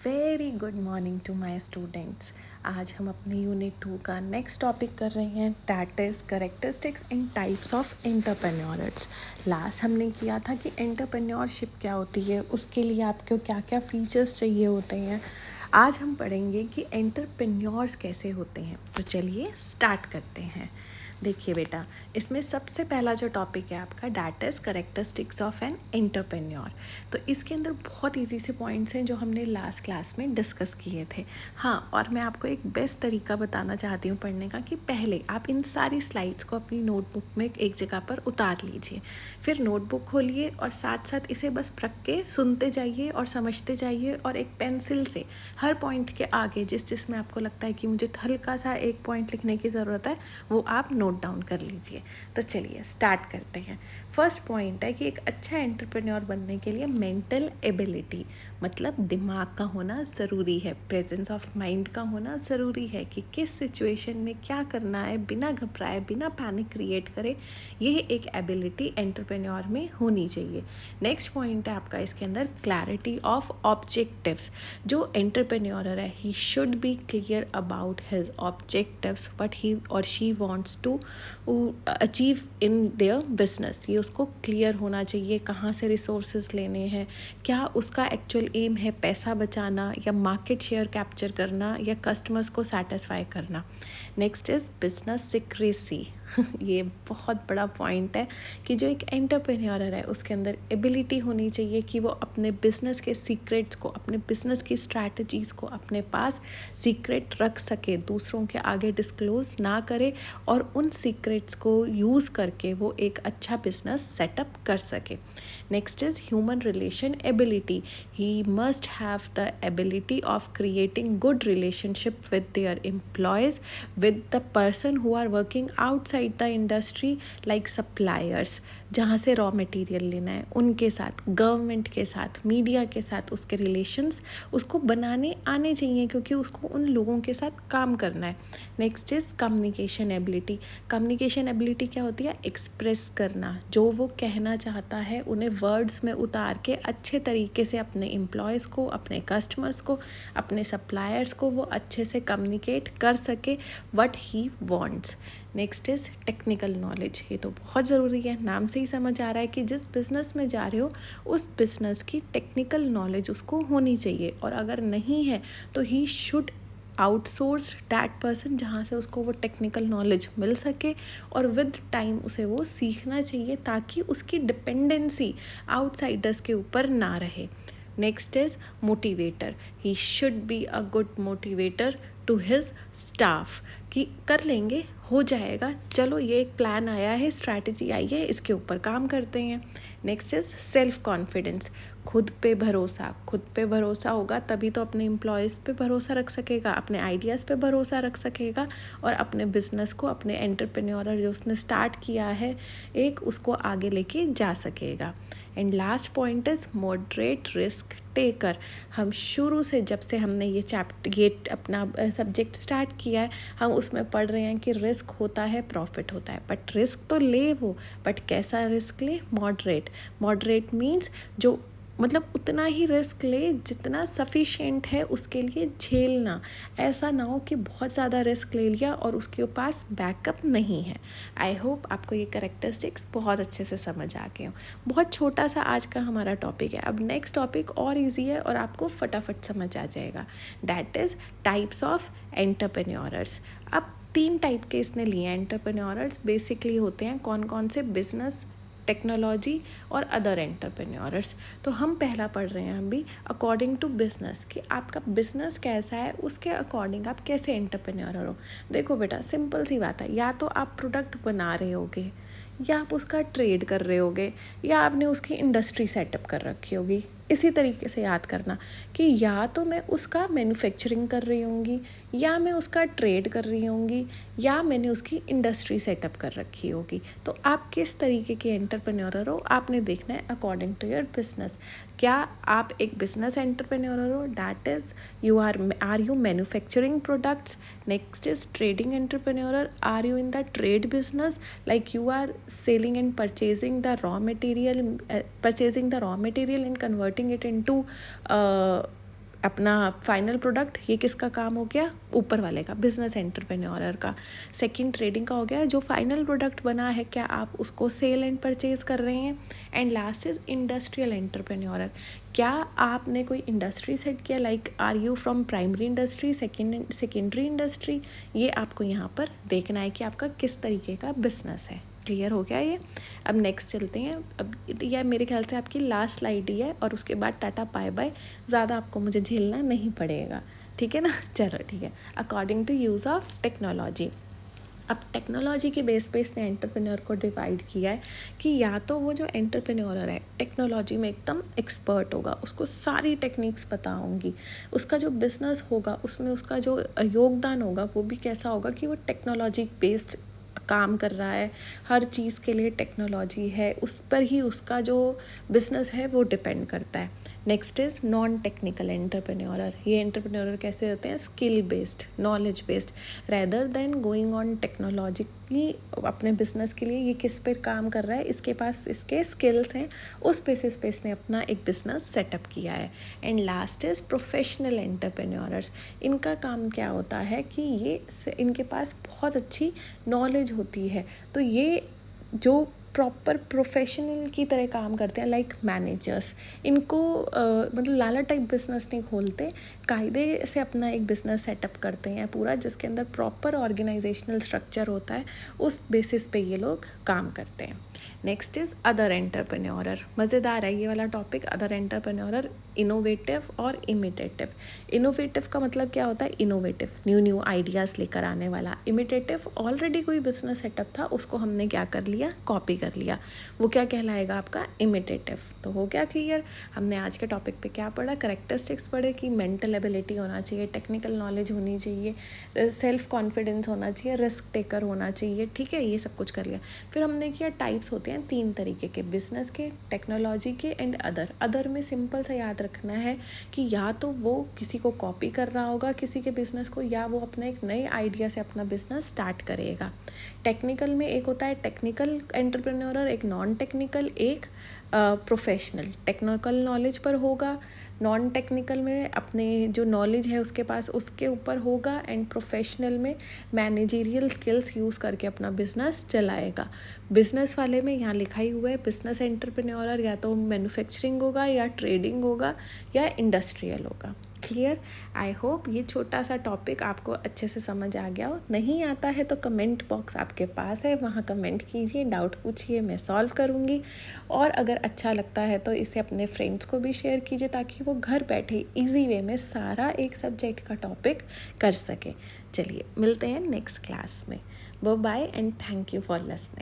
Very good morning to my students. आज हम अपने यूनिट 2 का नेक्स्ट टॉपिक कर रहे हैं, that is characteristics and types of entrepreneurs. Last हमने किया था कि एंटरप्रेन्योरशिप क्या होती है, उसके लिए आपको क्या क्या फीचर्स चाहिए होते हैं। आज हम पढ़ेंगे कि एंटरप्रेन्योर्स कैसे होते हैं। तो चलिए स्टार्ट करते हैं। देखिए बेटा, इसमें सबसे पहला जो टॉपिक है आपका, that is characteristics of an entrepreneur. तो इसके अंदर बहुत इजी से पॉइंट्स हैं जो हमने लास्ट क्लास में डिस्कस किए थे। हाँ, और मैं आपको एक बेस्ट तरीका बताना चाहती हूँ पढ़ने का कि पहले आप इन सारी स्लाइड्स को अपनी नोटबुक में एक जगह पर उतार लीजिए, फिर नोटबुक खोलिए और साथ साथ इसे बस रख के सुनते जाइए और समझते जाइए, और एक पेंसिल से हर पॉइंट के आगे जिसमें आपको लगता है कि मुझे हल्का सा एक पॉइंट लिखने की ज़रूरत है, वो आप नोट डाउन कर लीजिए। तो चलिए स्टार्ट करते हैं। फर्स्ट पॉइंट है कि एक अच्छा एंटरप्रेन्योर बनने के लिए मेंटल एबिलिटी, मतलब दिमाग का होना ज़रूरी है, प्रेजेंस ऑफ माइंड का होना ज़रूरी है कि किस सिचुएशन में क्या करना है, बिना घबराए, बिना पैनिक क्रिएट करे। यह एक एबिलिटी एंटरप्रेन्योर में होनी चाहिए। नेक्स्ट पॉइंट है आपका इसके अंदर, क्लैरिटी ऑफ ऑब्जेक्टिव्स। जो एंटरप्रेन्योर है, he should be clear about his objectives, what he और she wants to achieve in their business. ये उसको क्लियर होना चाहिए कहाँ से रिसोर्सेज लेने हैं, क्या उसका एक्चुअल एम है, पैसा बचाना या मार्केट शेयर कैप्चर करना या कस्टमर्स को सेटिस्फाई करना। Next is business secrecy. ये बहुत बड़ा पॉइंट है कि जो एक एंटरप्रेन्योर है उसके अंदर एबिलिटी होनी चाहिए कि वो अपने बिजनेस के सीक्रेट्स को, अपने बिजनेस की स्ट्रैटेजीज़ को अपने पास सीक्रेट रख सके, दूसरों के आगे डिस्क्लोज ना करे, और उन सीक्रेट्स को यूज़ करके वो एक अच्छा बिजनेस सेटअप कर सके। Next is human relation ability. He must have the ability of creating good relationship with their employees, with the person who are working outside the industry, like suppliers, जहाँ से raw material लेना है, उनके साथ, government के साथ, media के साथ उसके रिलेशंस उसको बनाने आने चाहिए, क्योंकि उसको उन लोगों के साथ काम करना है। Next is communication ability. Communication ability क्या होती है? एक्सप्रेस करना, जो वो कहना चाहता है उन्हें वर्ड्स में उतार के अच्छे तरीके से अपने एम्प्लॉयज़ को, अपने कस्टमर्स को, अपने सप्लायर्स को वो अच्छे से कम्युनिकेट कर सके what he wants. Next is technical knowledge. ये तो बहुत ज़रूरी है, नाम से ही समझ आ रहा है कि जिस बिज़नेस में जा रहे हो उस बिज़नेस की टेक्निकल नॉलेज उसको होनी चाहिए, और अगर नहीं है तो he should outsource that person, जहाँ से उसको वो टेक्निकल नॉलेज मिल सके, और विद टाइम उसे वो सीखना चाहिए ताकि उसकी डिपेंडेंसी आउटसाइडर्स के ऊपर ना रहे। Next is motivator. He should be a good motivator to his staff, कि कर लेंगे, हो जाएगा, चलो ये एक प्लान आया है, स्ट्रैटेजी आई है, इसके ऊपर काम करते हैं। Next is self confidence. खुद पे भरोसा। खुद पे भरोसा होगा तभी तो अपने एम्प्लॉयज़ पे भरोसा रख सकेगा, अपने आइडियाज़ पे भरोसा रख सकेगा, और अपने बिजनेस को, अपने एंटरप्रेन्योर जो उसने स्टार्ट किया है एक, उसको आगे लेके जा सकेगा। And last point is moderate risk taker. हम शुरू से, जब से हमने ये अपना सब्जेक्ट स्टार्ट किया है, हम उसमें पढ़ रहे हैं कि रिस्क होता है, प्रॉफिट होता है, बट रिस्क तो ले वो, बट कैसा रिस्क ले? मॉडरेट। मॉडरेट मीन्स जो, मतलब उतना ही रिस्क ले जितना सफिशिएंट है उसके लिए झेलना। ऐसा ना हो कि बहुत ज़्यादा रिस्क ले लिया और उसके पास बैकअप नहीं है। आई होप आपको ये करेक्टरिस्टिक्स बहुत अच्छे से समझ आ गए हो। बहुत छोटा सा आज का हमारा टॉपिक है। अब नेक्स्ट टॉपिक और इजी है और आपको फटाफट समझ आ जाएगा, that is types of entrepreneurs. अब 3 टाइप के इसने लिए हैं एंटरप्रेन्योर्स। बेसिकली होते हैं कौन कौन से? बिजनेस, टेक्नोलॉजी और अदर एंटरप्रेन्योर्स। तो हम पहला पढ़ रहे हैं हम भी अकॉर्डिंग टू बिजनेस, कि आपका बिजनेस कैसा है उसके अकॉर्डिंग आप कैसे एंटरप्रेन्योर हो। देखो बेटा, सिंपल सी बात है, या तो आप प्रोडक्ट बना रहे होगे, या आप उसका ट्रेड कर रहे होगे, या आपने उसकी इंडस्ट्री सेटअप कर रखी होगी। इसी तरीके से याद करना कि या तो मैं उसका मैन्युफैक्चरिंग कर रही होंगी, या मैं उसका ट्रेड कर रही होंगी, या मैंने उसकी इंडस्ट्री सेटअप कर रखी होगी। तो आप किस तरीके के एंटरप्रेन्योर हो, आपने देखना है अकॉर्डिंग टू योर बिजनेस। क्या आप एक बिजनेस एंटरप्रेन्योर हो, that is are you manufacturing products. Next is trading entrepreneur, are you in the trade business, like you are selling and purchasing the raw material and converting it into अपना final product, ये किसका काम हो गया, ऊपर वाले का, business entrepreneur का। सेकंड ट्रेडिंग का हो गया, जो फाइनल प्रोडक्ट बना है क्या आप उसको सेल एंड परचेज कर रहे हैं। And last is industrial entrepreneur, क्या आपने कोई इंडस्ट्री सेट किया, like are you from primary industry, secondary industry, ये आपको यहाँ पर देखना है कि आपका किस तरीके का बिजनेस है। क्लियर हो गया ये। अब नेक्स्ट चलते हैं। अब यह मेरे ख्याल से आपकी लास्ट स्लाइड ही है और उसके बाद टाटा बाय बाय, ज़्यादा आपको मुझे झेलना नहीं पड़ेगा, ठीक है ना। चलो ठीक है। According to use of technology, अब टेक्नोलॉजी के बेस पे इसने एंटरप्रेन्योर को डिवाइड किया है कि या तो वो जो एंटरप्रेन्योर है टेक्नोलॉजी में एकदम एक्सपर्ट होगा, उसको सारी टेक्निक्स पता होंगी, उसका जो बिजनेस होगा उसमें उसका जो योगदान होगा वो भी कैसा होगा कि वो टेक्नोलॉजी बेस्ड काम कर रहा है, हर चीज़ के लिए टेक्नोलॉजी है, उस पर ही उसका जो बिजनेस है वो डिपेंड करता है। Next is non technical entrepreneur, ये एंटरप्रेन्योर कैसे होते हैं, skill based, knowledge based, rather than going on technology की अपने बिजनेस के लिए ये किस पर काम कर रहा है, इसके पास इसके स्किल्स हैं, उस बेसिस पे इसने अपना एक बिजनेस सेटअप किया है। And last is professional entrepreneurs, इनका काम क्या होता है कि ये इनके पास बहुत अच्छी नॉलेज होती है, तो ये जो प्रॉपर प्रोफेशनल की तरह काम करते हैं, लाइक मैनेजर्स, इनको मतलब लाला टाइप बिजनेस नहीं खोलते, कायदे से अपना एक बिजनेस सेटअप करते हैं पूरा, जिसके अंदर प्रॉपर ऑर्गेनाइजेशनल स्ट्रक्चर होता है, उस बेसिस पे ये लोग काम करते हैं। नेक्स्ट इज़ अदर एंटरप्रेन्योर, मज़ेदार है ये वाला टॉपिक। अदर एंटरप्रेन्योर इनोवेटिव और इमिटेटिव। इनोवेटिव का मतलब क्या होता है, इनोवेटिव न्यू न्यू आइडियाज़ लेकर आने वाला। इमिटेटिव ऑलरेडी कोई बिजनेस सेटअप था उसको हमने क्या कर लिया, कॉपी कर लिया, वो क्या कहलाएगा आपका, इमिटेटिव। तो हो गया क्लियर। हमने आज के टॉपिक पे क्या पढ़ा, करेक्टरिस्टिक्स पढ़े कि मेंटल एबिलिटी होना चाहिए, टेक्निकल नॉलेज होनी चाहिए, सेल्फ कॉन्फिडेंस होना चाहिए, रिस्क टेकर होना चाहिए, ठीक है, ये सब कुछ कर लिया। फिर हमने किया टाइप्स होते हैं 3 तरीके के, बिजनेस के, टेक्नोलॉजी के एंड अदर। अदर में सिंपल सा याद रखना है कि या तो वो किसी को कॉपी कर रहा होगा किसी के बिजनेस को, या वो अपने एक नए आइडिया से अपना बिजनेस स्टार्ट करेगा। टेक्निकल में एक होता है टेक्निकल एंटरप्रेन्योर, एक नॉन टेक्निकल, एक प्रोफेशनल। टेक्निकल नॉलेज पर होगा, नॉन टेक्निकल में अपने जो नॉलेज है उसके पास उसके ऊपर होगा, एंड प्रोफेशनल में मैनेजरियल स्किल्स यूज़ करके अपना बिजनेस चलाएगा। बिजनेस वाले में यहाँ लिखा ही हुआ है, बिजनेस एंटरप्रेन्योर या तो मैन्युफैक्चरिंग होगा या ट्रेडिंग होगा या इंडस्ट्रियल होगा। क्लियर। आई होप ये छोटा सा टॉपिक आपको अच्छे से समझ आ गया हो। नहीं आता है तो कमेंट बॉक्स आपके पास है, वहाँ कमेंट कीजिए, डाउट पूछिए, मैं सॉल्व करूँगी। और अगर अच्छा लगता है तो इसे अपने फ्रेंड्स को भी शेयर कीजिए ताकि वो घर बैठे इजी वे में सारा एक सब्जेक्ट का टॉपिक कर सके। चलिए मिलते हैं नेक्स्ट क्लास में। Bye bye and thank you for listening.